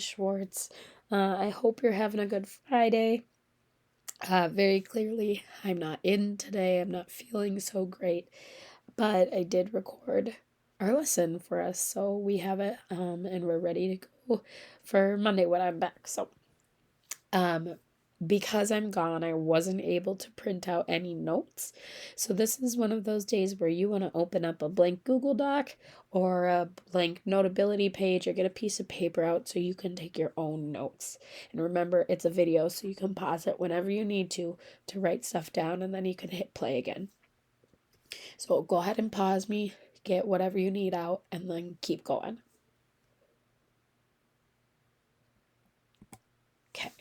Schwartz. I hope you're having a good Friday. Very clearly, I'm not in today. I'm not feeling so great, but I did record our lesson for us, so we have it, and we're ready to go for Monday when I'm back. So, um, because I'm gone, I wasn't able to print out any notes. So this is one of those days where you want to open up a blank Google Doc or a blank notability page or get a piece of paper out so you can take your own notes. And remember, it's a video, so you can pause it whenever you need to write stuff down, and then you can hit play again. So go ahead and pause me, get whatever you need out, and then keep going. Okay.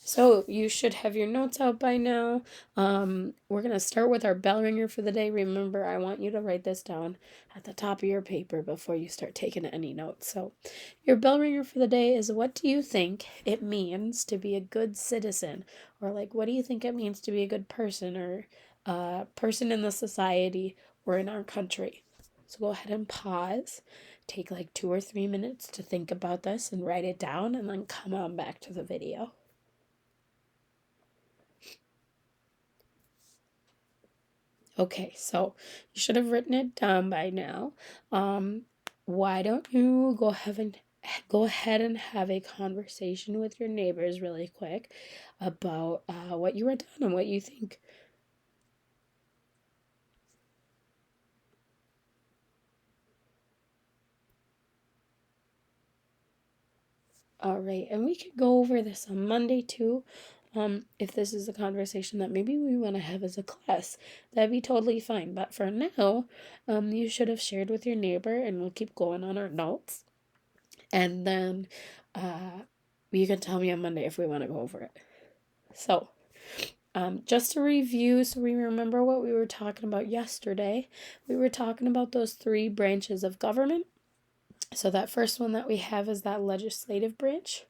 So you should have your notes out by now. We're going to start with our bell ringer for the day. Remember, I want you to write this down at the top of your paper before you start taking any notes. So your bell ringer for the day is, what do you think it means to be a good citizen? Or what do you think it means to be a good person or person in the society or in our country? So go ahead and pause. Take 2 or 3 minutes to think about this and write it down, and then come on back to the video. Okay, so you should have written it down by now. Why don't you go ahead and have a conversation with your neighbors really quick about what you wrote down and what you think. All right, and we could go over this on Monday too. If this is a conversation that maybe we want to have as a class, that'd be totally fine. But for now, you should have shared with your neighbor, and we'll keep going on our notes. And then you can tell me on Monday if we want to go over it. So, just to review, so we remember what we were talking about yesterday. We were talking about those 3 branches of government. So that first one that we have is that legislative branch.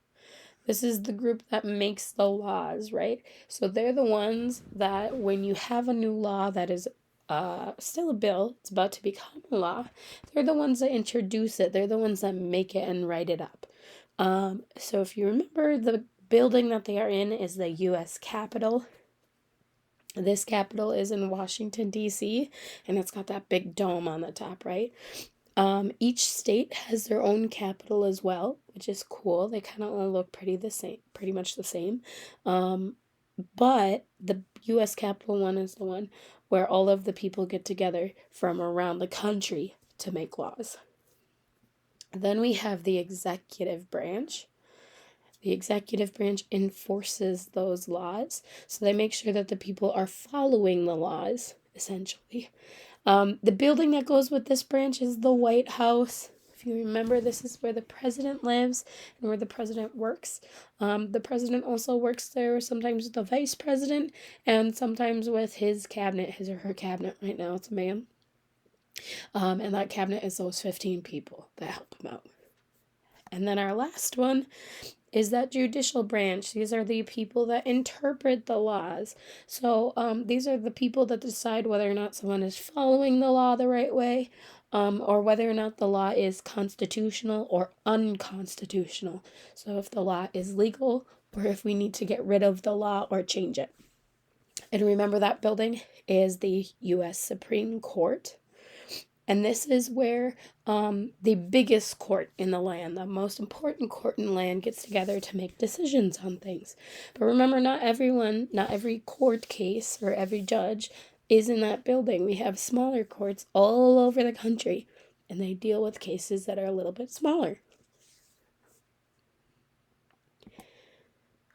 This is the group that makes the laws, right? So they're the ones that when you have a new law that is still a bill, it's about to become a law, they're the ones that introduce it. They're the ones that make it and write it up. So if you remember, the building that they are in is the U.S. Capitol. This Capitol is in Washington, D.C., and it's got that big dome on the top, right? Each state has their own capital as well, which is cool. They kind of all look pretty much the same. But the U.S. Capitol one is the one where all of the people get together from around the country to make laws. Then we have the executive branch. The executive branch enforces those laws, so they make sure that the people are following the laws, essentially. The building that goes with this branch is the White House. If you remember, this is where the president lives and where the president works. The president also works there sometimes with the vice president and sometimes with his cabinet, his or her cabinet. Right now it's a man. And that cabinet is those 15 people that help him out. And then our last one is that judicial branch. These are the people that interpret the laws. So these are the people that decide whether or not someone is following the law the right way, or whether or not the law is constitutional or unconstitutional. So if the law is legal, or if we need to get rid of the law or change it. And remember, that building is the U.S. Supreme Court. And this is where the biggest court in the land, the most important court in the land, gets together to make decisions on things. But remember, not every court case or every judge is in that building. We have smaller courts all over the country, and they deal with cases that are a little bit smaller.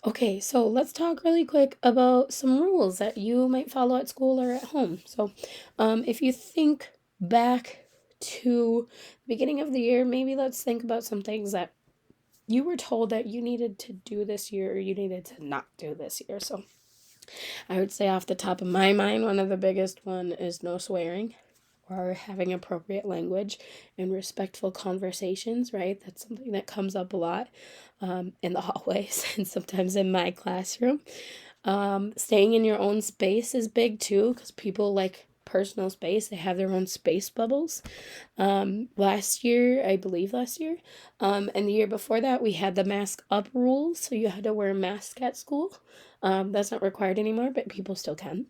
Okay, so let's talk really quick about some rules that you might follow at school or at home. So if you think back to the beginning of the year, maybe let's think about some things that you were told that you needed to do this year or you needed to not do this year. So I would say off the top of my mind, one of the biggest one is no swearing or having appropriate language and respectful conversations, right? That's something that comes up a lot in the hallways and sometimes in my classroom. Staying in your own space is big too, because people personal space. They have their own space bubbles. Last year, and the year before that, we had the mask up rules, so you had to wear a mask at school. That's not required anymore, but people still can.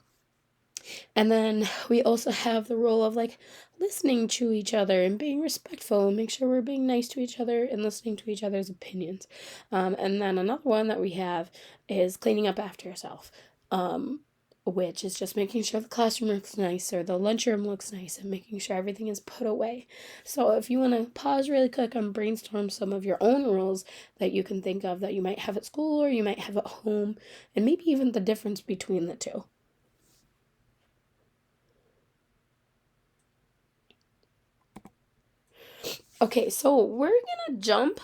And then we also have the rule of like listening to each other and being respectful and make sure we're being nice to each other and listening to each other's opinions. And then another one that we have is cleaning up after yourself, which is just making sure the classroom looks nice or the lunchroom looks nice and making sure everything is put away. So if you want to pause really quick and brainstorm some of your own rules that you can think of that you might have at school or you might have at home, and maybe even the difference between the two. Okay, so we're gonna jump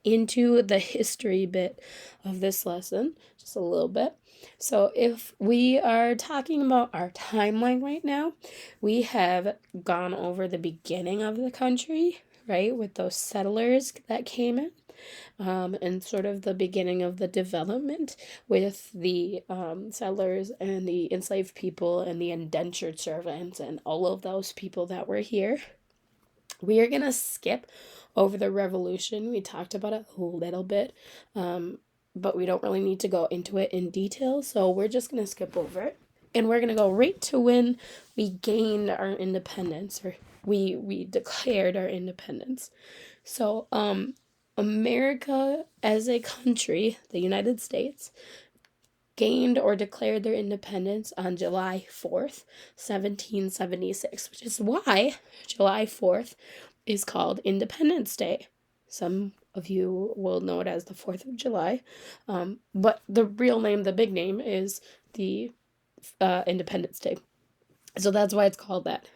into the history bit of this lesson just a little bit. So if we are talking about our timeline right now, we have gone over the beginning of the country, right, with those settlers that came in, and sort of the beginning of the development with the settlers and the enslaved people and the indentured servants and all of those people that were here. We are going to skip over the revolution. We talked about it a little bit, but we don't really need to go into it in detail. So we're just going to skip over it. And we're going to go right to when we gained our independence, or we declared our independence. So America as a country, the United States, gained or declared their independence on July 4th, 1776, which is why July 4th is called Independence Day. Some of you will know it as the 4th of July, but the real name, the big name, is the Independence Day. So that's why it's called that.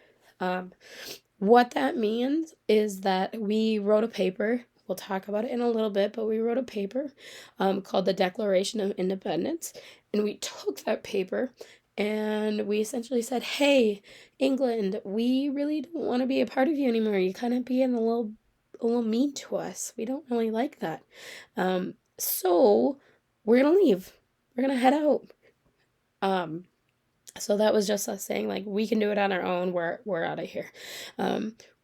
What that means is that we wrote a paper. We'll talk about it in a little bit, but we wrote a paper called the Declaration of Independence, and we took that paper and we essentially said, hey, England, we really don't want to be a part of you anymore. You kind of being a little mean to us. We don't really like that. So we're going to leave. We're going to head out. So that was just us saying, like, we can do it on our own. We're out of here.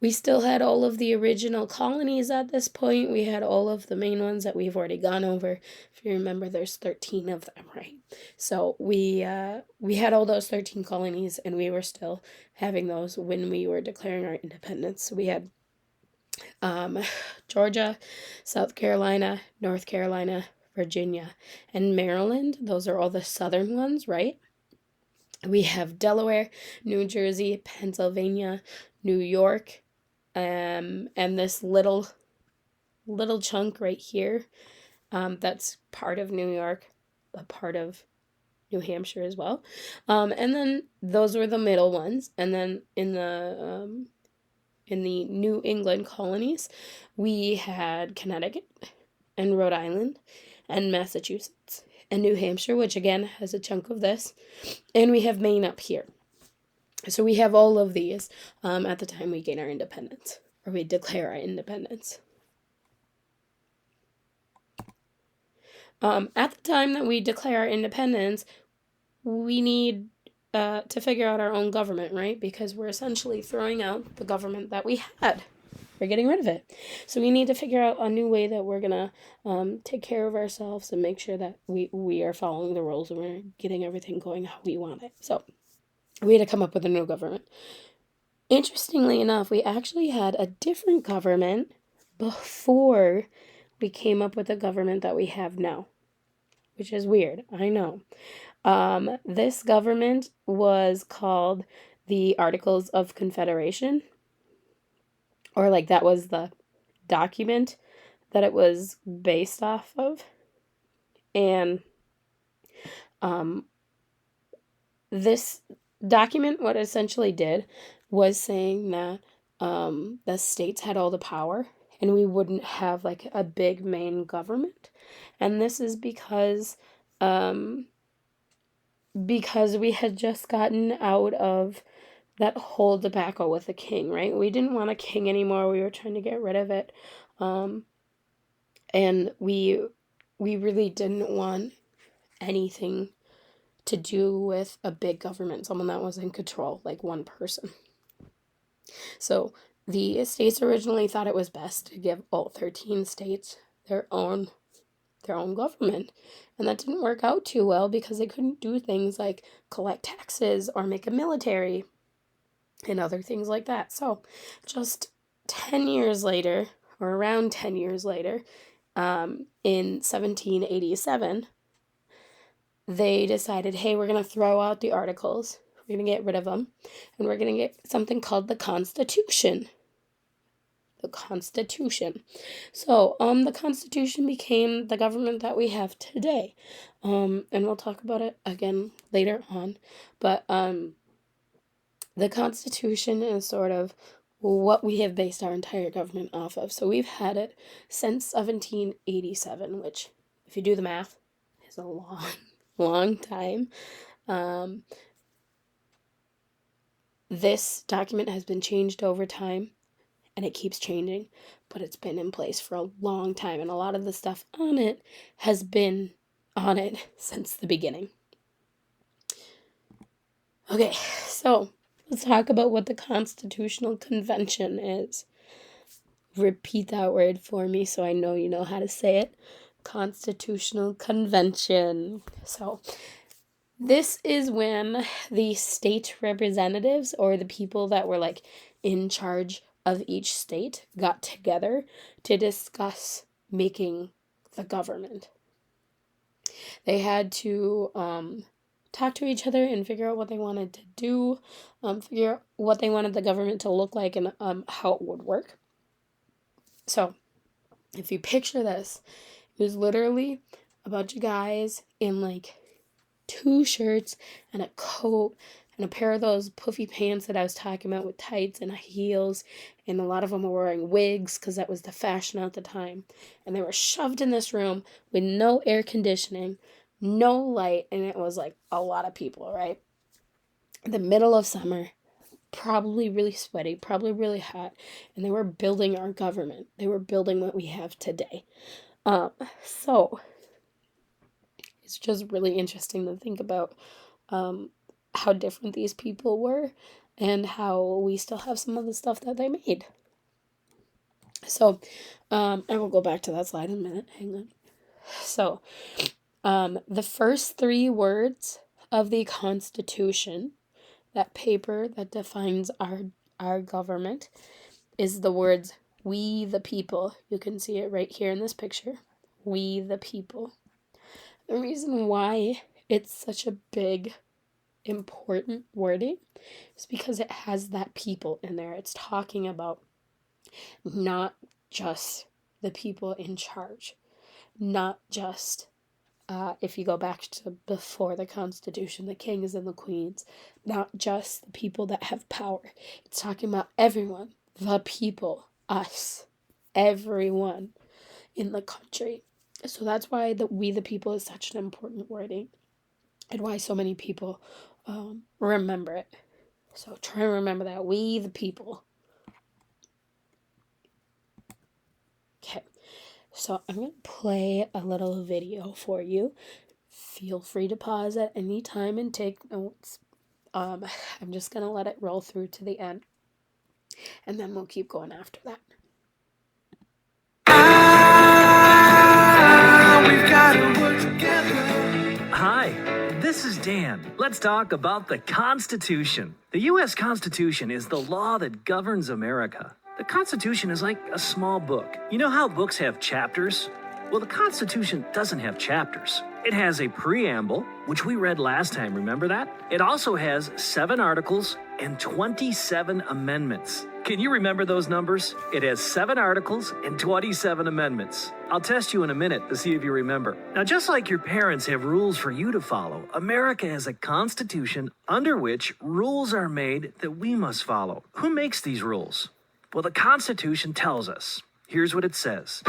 We still had all of the original colonies at this point. We had all of the main ones that we've already gone over. If you remember, there's 13 of them, right? So we had all those 13 colonies, and we were still having those when we were declaring our independence. So we had Georgia, South Carolina, North Carolina, Virginia, and Maryland. Those are all the southern ones, right? We have Delaware, New Jersey, Pennsylvania, New York, and this little chunk right here, that's part of New York, a part of New Hampshire as well. And then those were the middle ones. And then in the New England colonies, we had Connecticut and Rhode Island and Massachusetts and New Hampshire, which again has a chunk of this. And we have Maine up here. So we have all of these at the time we gain our independence, or we declare our independence. At the time that we declare our independence, we need to figure out our own government, right? Because we're essentially throwing out the government that we had. We're getting rid of it. So we need to figure out a new way that we're going to take care of ourselves and make sure that we are following the rules and we're getting everything going how we want it. So we had to come up with a new government. Interestingly enough, we actually had a different government before we came up with the government that we have now, which is weird, I know. This government was called the Articles of Confederation, or like that was the document that it was based off of. And this document, what it essentially did was saying that the states had all the power and we wouldn't have like a big main government. And this is because we had just gotten out of that whole debacle with the king, right? We didn't want a king anymore. We were trying to get rid of it. And we really didn't want anything to do with a big government, someone that was in control, like one person. So the states originally thought it was best to give all 13 states their own government. And that didn't work out too well because they couldn't do things like collect taxes or make a military and other things like that. So just 10 years later, or around 10 years later, in 1787, they decided, hey, we're going to throw out the articles. We're going to get rid of them. And we're going to get something called the Constitution. The Constitution. So, the Constitution became the government that we have today. And we'll talk about it again later on. But, the Constitution is sort of what we have based our entire government off of. So we've had it since 1787, which, if you do the math, is a long time. This document has been changed over time, and it keeps changing, but it's been in place for a long time, and a lot of the stuff on it has been on it since the beginning. Okay, so let's talk about what the Constitutional Convention is. Repeat that word for me so I know you know how to say it. Constitutional Convention. So this is when the state representatives, or the people that were like in charge of each state, got together to discuss making the government. They had to talk to each other and figure out what they wanted to do, figure out what they wanted the government to look like, and how it would work. So, if you picture this, it was literally a bunch of guys in like 2 shirts and a coat and a pair of those puffy pants that I was talking about with tights and heels, and a lot of them were wearing wigs because that was the fashion at the time. And they were shoved in this room with no air conditioning, no light, and it was like a lot of people, right? In the middle of summer, probably really sweaty, probably really hot, and they were building our government. They were building what we have today. So it's just really interesting to think about how different these people were and how we still have some of the stuff that they made. So I will go back to that slide in a minute. Hang on. So the first 3 words of the Constitution, that paper that defines our government, is the words "we the people." You can see it right here in this picture. We the people. The reason why it's such a big, important wording is because it has that people in there. It's talking about not just the people in charge, not just if you go back to before the Constitution, the kings and the queens, not just the people that have power. It's talking about everyone, the people, us, everyone in the country. So that's why we the people is such an important wording, and why so many people remember it. So try and remember that, we the people. Okay. So I'm going to play a little video for you. Feel free to pause at any time and take notes. I'm just going to let it roll through to the end, and then we'll keep going after that. We've got to work together. Hi, this is Dan. Let's talk about the Constitution. The U.S. Constitution is the law that governs America. The Constitution is like a small book. You know how books have chapters? Well, the Constitution doesn't have chapters. It has a preamble, which we read last time, remember that? It also has 7 articles and 27 amendments. Can you remember those numbers? It has 7 articles and 27 amendments. I'll test you in a minute to see if you remember. Now, just like your parents have rules for you to follow, America has a constitution under which rules are made that we must follow. Who makes these rules? Well, the Constitution tells us. Here's what it says.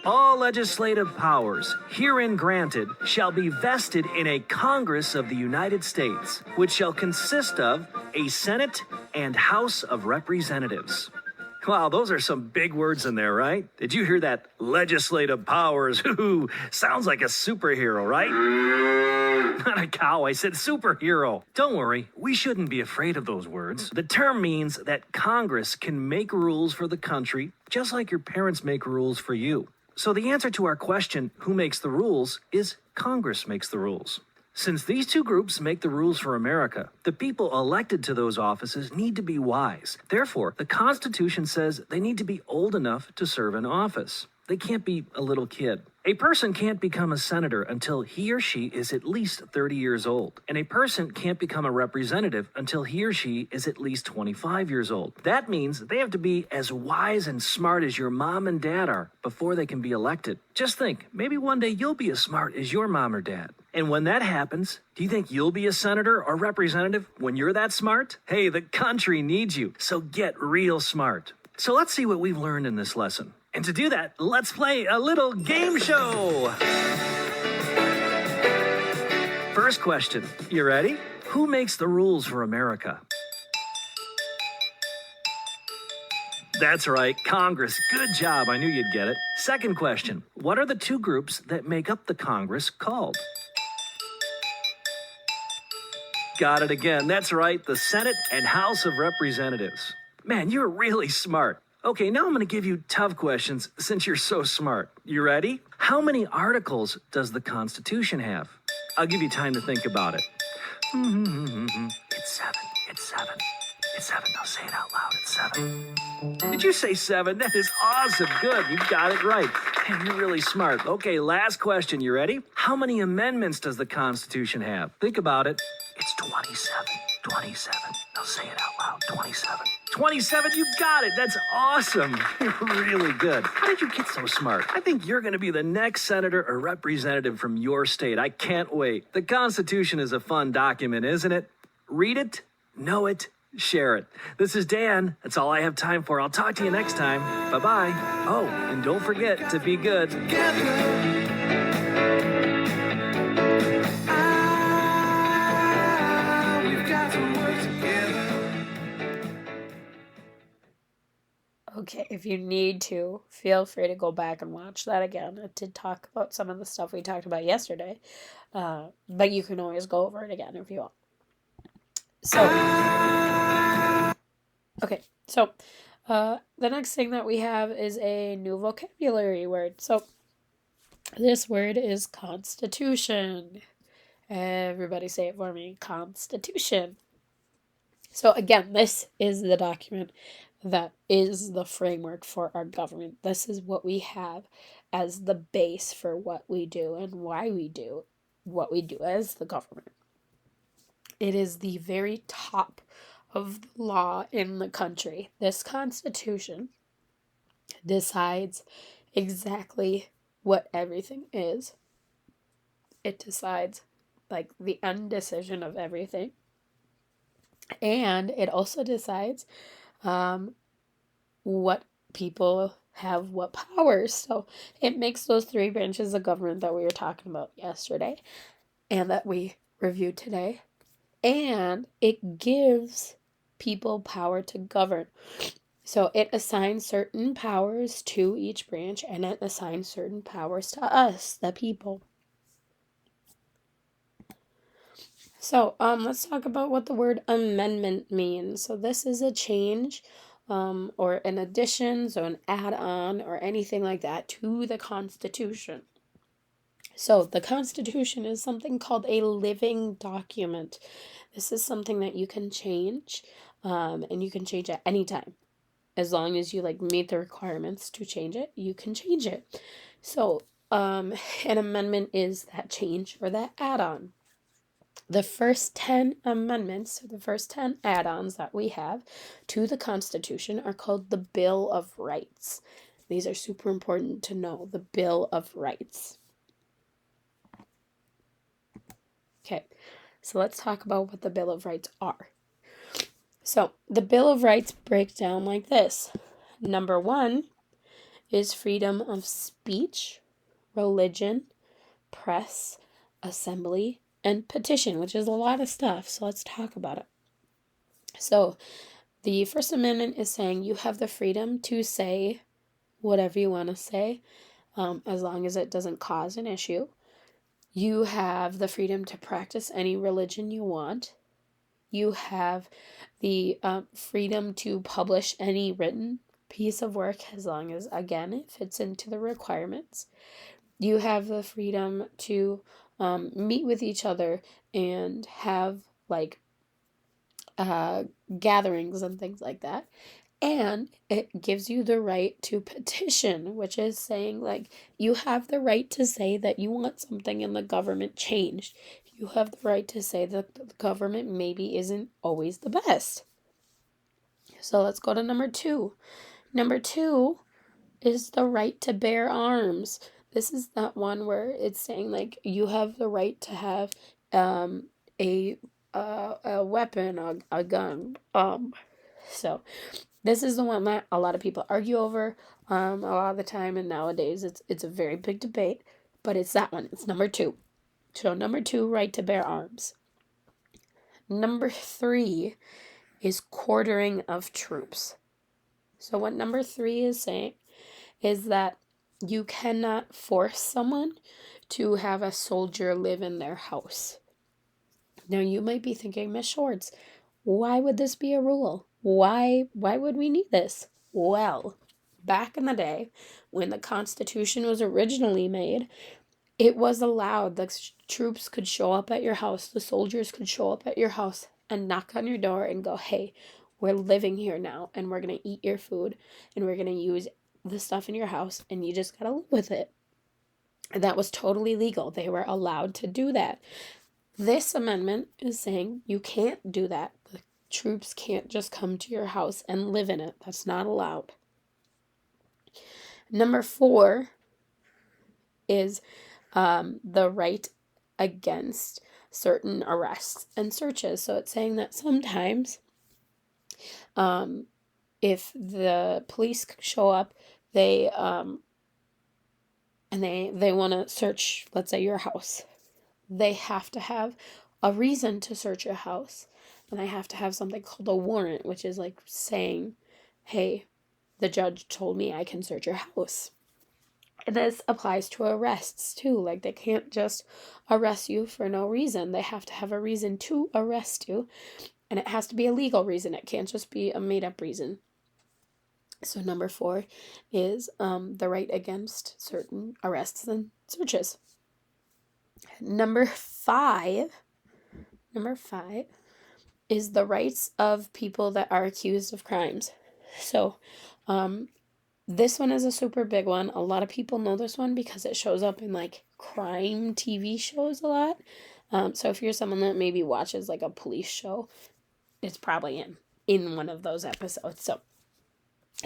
All legislative powers herein granted shall be vested in a Congress of the United States, which shall consist of a Senate and House of Representatives. Wow, those are some big words in there, right? Did you hear that? Legislative powers. Ooh, sounds like a superhero, right? Not a cow, I said superhero. Don't worry, we shouldn't be afraid of those words. The term means that Congress can make rules for the country, just like your parents make rules for you. So the answer to our question, who makes the rules, is Congress makes the rules. Since these two groups make the rules for America, the people elected to those offices need to be wise. Therefore, the Constitution says they need to be old enough to serve in office. They can't be a little kid. A person can't become a senator until he or she is at least 30 years old. And a person can't become a representative until he or she is at least 25 years old. That means they have to be as wise and smart as your mom and dad are before they can be elected. Just think, maybe one day you'll be as smart as your mom or dad. And when that happens, do you think you'll be a senator or representative when you're that smart? Hey, the country needs you, so get real smart. So let's see what we've learned in this lesson. And to do that, let's play a little game show. First question, you ready? Who makes the rules for America? That's right, Congress. Good job, I knew you'd get it. Second question, what are the two groups that make up the Congress called? Got it again, that's right, the Senate and House of Representatives. Man, you're really smart. Okay, now I'm going to give you tough questions since you're so smart. You ready? How many articles does the Constitution have? I'll give you time to think about it. It's seven. It's seven. It's seven. Now say it out loud. It's seven. Did you say seven? That is awesome. Good. You got it right. Man, you're really smart. Okay, last question. You ready? How many amendments does the Constitution have? Think about it. It's 27. 27. Now say it out loud. 27. 27, you got it. That's awesome. You're really good. How did you get so smart? I think you're going to be the next senator or representative from your state. I can't wait. The Constitution is a fun document, isn't it? Read it, know it, share it. This is Dan. That's all I have time for. I'll talk to you next time. Bye-bye. Oh, and don't forget to be good. Okay, if you need to, feel free to go back and watch that again. It did talk about some of the stuff we talked about yesterday, but you can always go over it again if you want. So, the next thing that we have is a new vocabulary word. So, this word is constitution. Everybody say it for me, constitution. So, again, this is the document that is the framework for our government. This is what we have as the base for what we do and why we do what we do as the government. It is the very top of the law in the country. This Constitution decides exactly what everything is. It decides like the end decision of everything. And it also decides what people have what powers. So it makes those three branches of government that we were talking about yesterday and that we reviewed today. And it gives people power to govern. So it assigns certain powers to each branch and it assigns certain powers to us, the people. So let's talk about what the word amendment means. So this is a change or an addition, so an add-on or anything like that to the Constitution. So the Constitution is something called a living document. This is something that you can change and you can change at any time. As long as you meet the requirements to change it, you can change it. So an amendment is that change or that add-on. The first 10 amendments, the first 10 add-ons that we have to the Constitution are called the Bill of Rights. These are super important to know, the Bill of Rights. Okay, so let's talk about what the Bill of Rights are. So the Bill of Rights breaks down like this. Number 1 is freedom of speech, religion, press, assembly, and petition, which is a lot of stuff. So let's talk about it. So The First Amendment is saying you have the freedom to say whatever you want to say, as long as it doesn't cause an issue. You have the freedom to practice any religion you want. You have the freedom to publish any written piece of work as long as, again, it fits into the requirements. You have the freedom to meet with each other and have like gatherings and things like that. And it gives you the right to petition, which is saying, like, you have the right to say that you want something in the government changed. You have the right to say that the government maybe isn't always the best. So let's go to number 2. Number 2 is the right to bear arms. This is that one where it's saying, like, you have the right to have a weapon, a gun. So this is the one that a lot of people argue over a lot of the time, and nowadays it's a very big debate, but it's that one. It's number 2. So number 2, right to bear arms. Number 3 is quartering of troops. So what number 3 is saying is that you cannot force someone to have a soldier live in their house. Now you might be thinking, Miss Schwartz, why would this be a rule? Why would we need this? Well, back in the day, when the Constitution was originally made, it was allowed. The troops could show up at your house, the soldiers could show up at your house and knock on your door and go, hey, we're living here now, and we're going to eat your food, and we're going to use the stuff in your house, and you just got to live with it. And that was totally legal. They were allowed to do that. This amendment is saying you can't do that. The troops can't just come to your house and live in it. That's not allowed. Number 4 is the right against certain arrests and searches. So it's saying that sometimes if the police show up, they and they want to search, let's say, your house, they have to have a reason to search your house, and they have to have something called a warrant, which is like saying, hey, the judge told me I can search your house. And this applies to arrests too. Like, they can't just arrest you for no reason. They have to have a reason to arrest you, and it has to be a legal reason. It can't just be a made-up reason. So number 4 is the right against certain arrests and searches. Number 5 is the rights of people that are accused of crimes. So this one is a super big one. A lot of people know this one because it shows up in like crime TV shows a lot. So if you're someone that maybe watches like a police show, it's probably in one of those episodes. So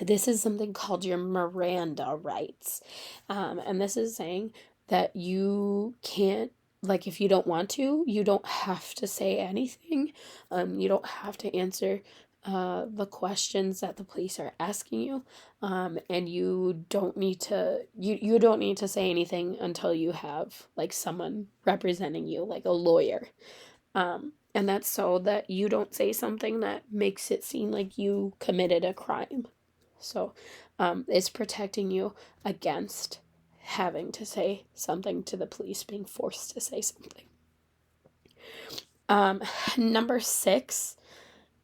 this is something called your Miranda rights. And this is saying that you can't, like, if you don't want to, you don't have to say anything. You don't have to answer the questions that the police are asking you. And you don't need to, you don't need to say anything until you have like someone representing you, like a lawyer. And that's so that you don't say something that makes it seem like you committed a crime. So it's protecting you against having to say something to the police, being forced to say something. Number 6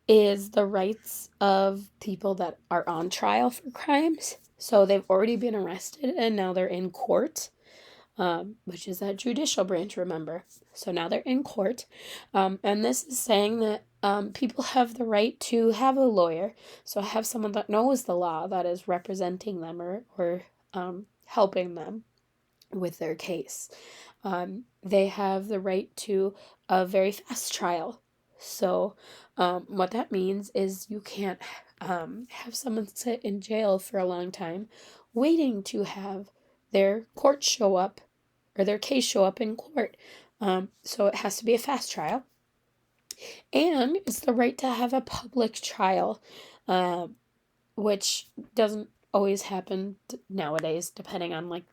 is the rights of people that are on trial for crimes. So they've already been arrested and now they're in court, which is that judicial branch, remember. So now they're in court. And this is saying that people have the right to have a lawyer. So have someone that knows the law that is representing them or helping them with their case. They have the right to a very fast trial. So what that means is you can't have someone sit in jail for a long time waiting to have their court show up or their case show up in court. So it has to be a fast trial. And it's the right to have a public trial, which doesn't always happen nowadays, depending on like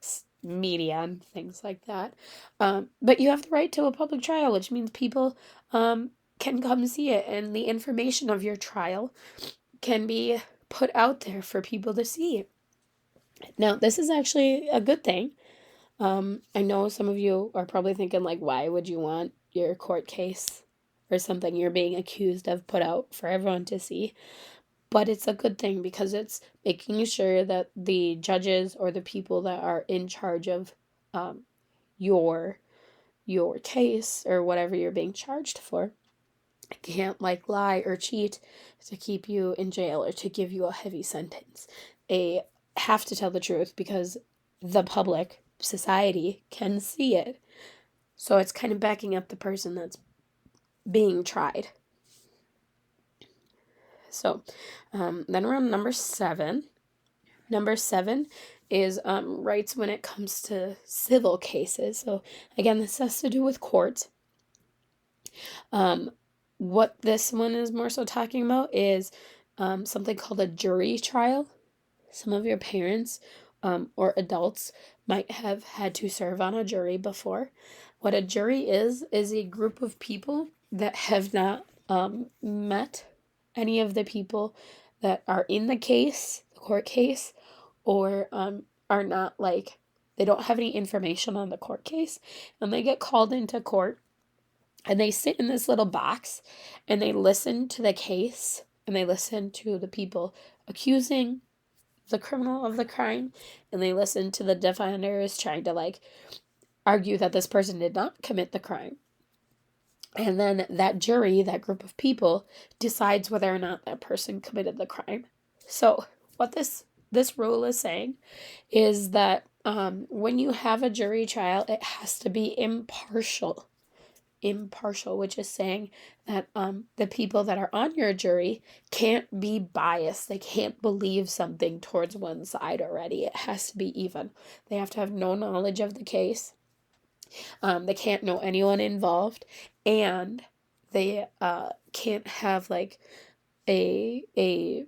media and things like that. But you have the right to a public trial, which means people can come see it, and the information of your trial can be put out there for people to see. Now, this is actually a good thing. I know some of you are probably thinking, like, why would you want your court case or something you're being accused of put out for everyone to see? But it's a good thing because it's making sure that the judges or the people that are in charge of um, your case or whatever you're being charged for can't like lie or cheat to keep you in jail or to give you a heavy sentence. They have to tell the truth because the public, society, can see it. So it's kind of backing up the person that's being tried. So then we're on number 7. Number 7 is rights when it comes to civil cases. So again, this has to do with court. What this one is more so talking about is something called a jury trial. Some of your parents or adults might have had to serve on a jury before. What a jury is a group of people that have not met any of the people that are in the case, the court case, or are not like, they don't have any information on the court case, and they get called into court and they sit in this little box and they listen to the case and they listen to the people accusing the criminal of the crime, and they listen to the defenders trying to like argue that this person did not commit the crime. And then that jury, that group of people, decides whether or not that person committed the crime. So what this rule is saying is that when you have a jury trial, it has to be impartial, which is saying that the people that are on your jury can't be biased. They can't believe something towards one side already. It has to be even. They have to have no knowledge of the case. They can't know anyone involved, and they can't have like a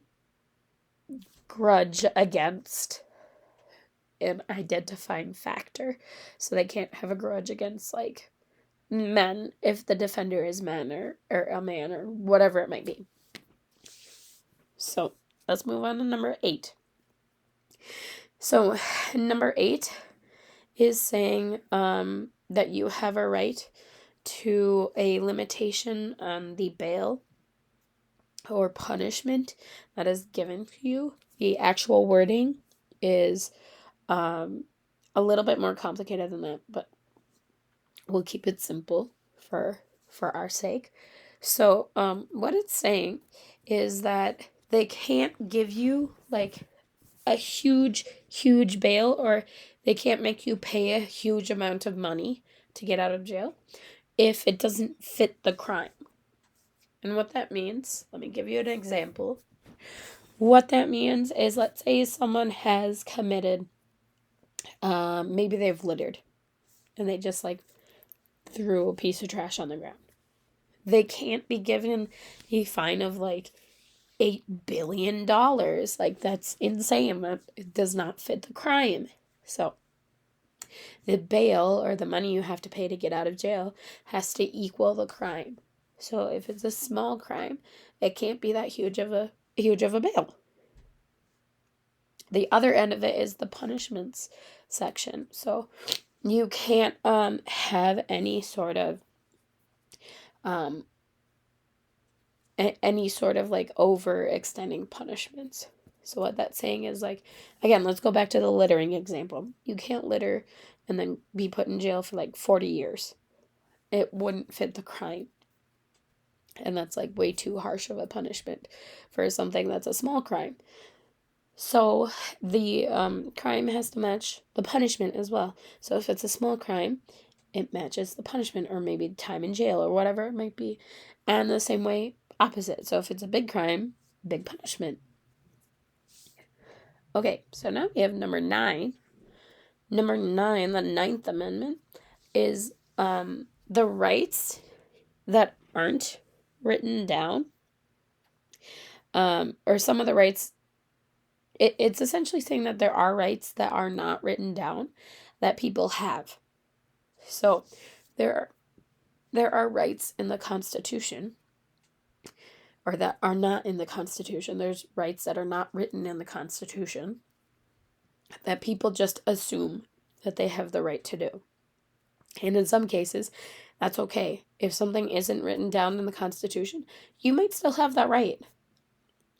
grudge against an identifying factor. So they can't have a grudge against like men if the defender is men or a man or whatever it might be. So let's move on to number 8. So number 8 is saying that you have a right to a limitation on the bail or punishment that is given to you. The actual wording is a little bit more complicated than that, but we'll keep it simple for our sake. So what it's saying is that they can't give you like a huge bail, or they can't make you pay a huge amount of money to get out of jail if it doesn't fit the crime. And what that means, let me give you an example. What that means is, let's say someone has committed, maybe they've littered and they just like threw a piece of trash on the ground. They can't be given a fine of like $8 billion. Like, that's insane. It does not fit the crime. So the bail, or the money you have to pay to get out of jail, has to equal the crime. So if it's a small crime, it can't be that huge of a bail. The other end of it is the punishments section. So you can't have any sort of like overextending punishments. So what that's saying is, like, again, let's go back to the littering example. You can't litter and then be put in jail for like 40 years. It wouldn't fit the crime. And that's like way too harsh of a punishment for something that's a small crime. So the crime has to match the punishment as well. So if it's a small crime, it matches the punishment, or maybe time in jail or whatever it might be. And the same way, opposite. So if it's a big crime, big punishment. Okay, so now we have number 9. Number 9, the 9th Amendment, is the rights that aren't written down, or some of the rights. It's essentially saying that there are rights that are not written down that people have. So there are rights in the Constitution or that are not in the Constitution. There's rights that are not written in the Constitution that people just assume that they have the right to do. And in some cases, that's okay. If something isn't written down in the Constitution, you might still have that right.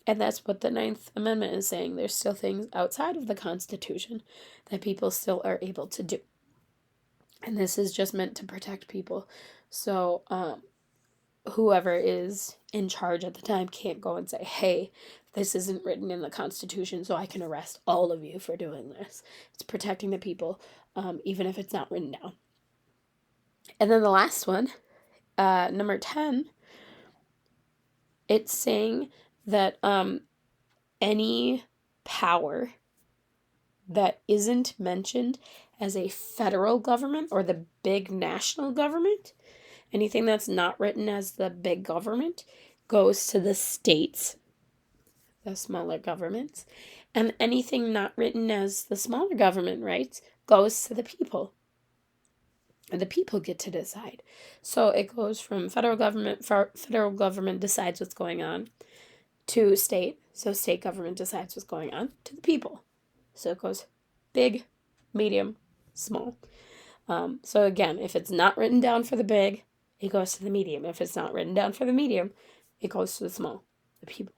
And that's what the Ninth Amendment is saying. There's still things outside of the Constitution that people still are able to do. And this is just meant to protect people. So whoever is in charge at the time can't go and say, hey, this isn't written in the Constitution, so I can arrest all of you for doing this. It's protecting the people, even if it's not written down. And then the last one, number 10, it's saying that any power that isn't mentioned as a federal government or the big national government, anything that's not written as the big government, goes to the states, the smaller governments, and anything not written as the smaller government rights goes to the people. And the people get to decide. So it goes from federal government decides what's going on, to state, so state government decides what's going on, to the people. So it goes big, medium, small. So again, if it's not written down for the big, it goes to the medium. If it's not written down for the medium, it goes to the small, the people.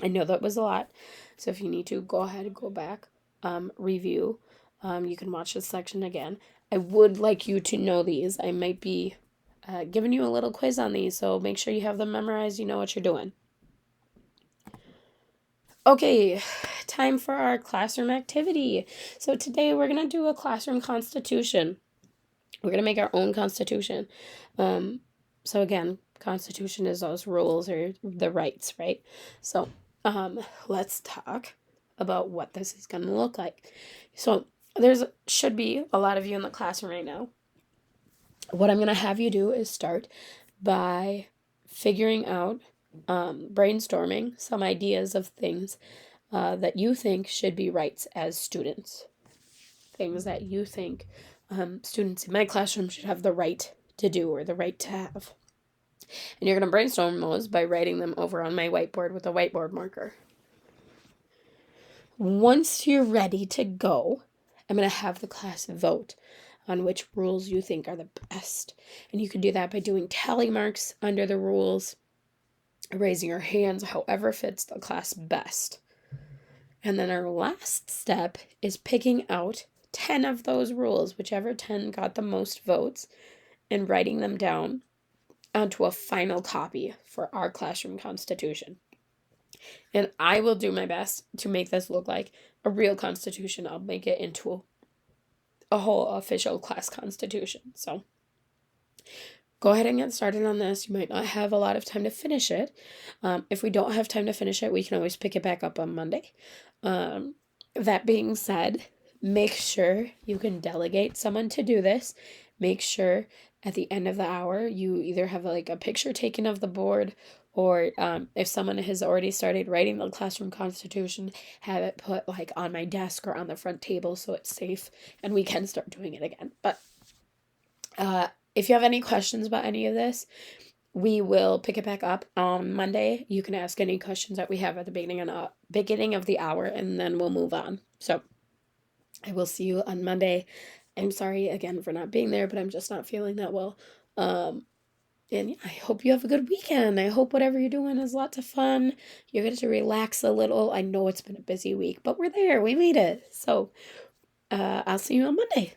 I know that was a lot, so if you need to, go ahead and go back, review. You can watch this section again. I would like you to know these. I might be giving you a little quiz on these, so make sure you have them memorized, you know what you're doing. Okay, time for our classroom activity. So today we're going to do a classroom constitution. We're going to make our own constitution. So again, constitution is those rules or the rights, right? So let's talk about what this is going to look like. So should be a lot of you in the classroom right now. What I'm going to have you do is start by figuring out, brainstorming some ideas of things that you think should be rights as students. Things that you think students in my classroom should have the right to do or the right to have. And you're going to brainstorm those by writing them over on my whiteboard with a whiteboard marker. Once you're ready to go, I'm going to have the class vote on which rules you think are the best. And you can do that by doing tally marks under the rules, raising your hands, however fits the class best. And then our last step is picking out 10 of those rules, whichever 10 got the most votes, and writing them down onto a final copy for our classroom constitution. And I will do my best to make this look like a real constitution. I'll make it into a whole official class constitution. So go ahead and get started on this. You might not have a lot of time to finish it. If we don't have time to finish it, we can always pick it back up on Monday. That being said, make sure you can delegate someone to do this. Make sure at the end of the hour, you either have like a picture taken of the board, or if someone has already started writing the classroom constitution, have it put like on my desk or on the front table so it's safe and we can start doing it again. But if you have any questions about any of this, we will pick it back up on Monday. You can ask any questions that we have at the beginning of the hour, and then we'll move on. So I will see you on Monday. I'm sorry again for not being there, but I'm just not feeling that well. And yeah, I hope you have a good weekend. I hope whatever you're doing is lots of fun. You get to relax a little. I know it's been a busy week, but we're there. We made it. So I'll see you on Monday.